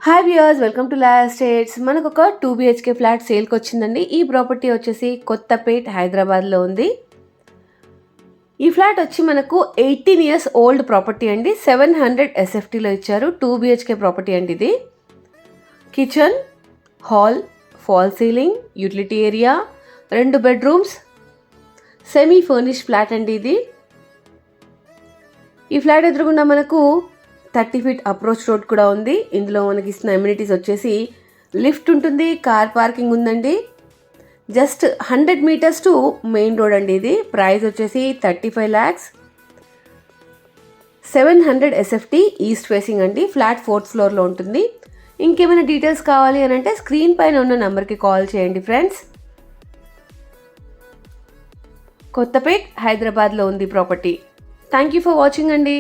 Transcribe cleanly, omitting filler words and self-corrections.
Hi viewers, welcome to Laya estates. మనకు ఒక 2 BHK flat సేల్కి వచ్చిందండి. ఈ ప్రాపర్టీ వచ్చేసి కొత్తపేట్ హైదరాబాద్లో ఉంది. ఈ ఫ్లాట్ వచ్చి మనకు 18 ఇయర్స్ ఓల్డ్ ప్రాపర్టీ అండి. 700 SFTలో ఇచ్చారు. 2 BHK ప్రాపర్టీ అండి ఇది. Kitchen, hall, fall ceiling, utility area, 2 bedrooms, semi furnish flat అండి ఇది. ఈ ఫ్లాట్ ఎదురుగుండా మనకు 30 feet అప్రోచ్ రోడ్ కూడా ఉంది. ఇందులో మనకి ఇస్తున్న ఎమ్యూనిటీస్ వచ్చేసి లిఫ్ట్ ఉంటుంది, కార్ పార్కింగ్ ఉందండి. Just 100 meters to main road అండి ఇది. ప్రైస్ వచ్చేసి 35 lakhs. 700 SFT ఈస్ట్ ఫేసింగ్ అండి. ఫ్లాట్ 4th floorలో ఉంటుంది. ఇంకేమైనా డీటెయిల్స్ కావాలి అని అంటే స్క్రీన్ పైన ఉన్న నెంబర్కి కాల్ చేయండి ఫ్రెండ్స్. కొత్తపేట్ హైదరాబాద్లో ఉంది property. Thank you for watching అండి.